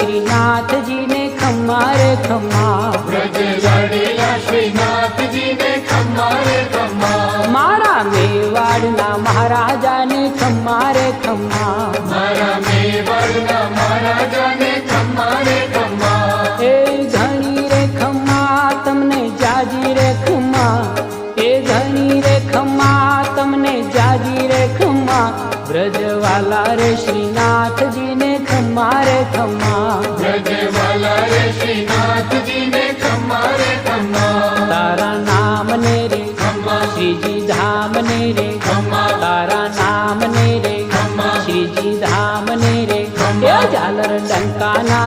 श्रीनाथ जी ने खम्मा रे खम्मा, ब्रज लाडीला श्रीनाथ जी ने खम्मा रे खम्मा, मारा मेवाड़ना महाराजा ने खम्मा रे खम्मा, मारा मेवाड़ना महाराजा ने खम्मा रे खम्मा, ए घणी रे खम्मा तमने जाजी रे खम्मा, ए घणी रे खम्मा तमने जाजी रे खम्मा, ब्रजवाला रे श्रीनाथ जी ने खम्मा रे खम्मा, ब्रजवाला रे श्रीनाथ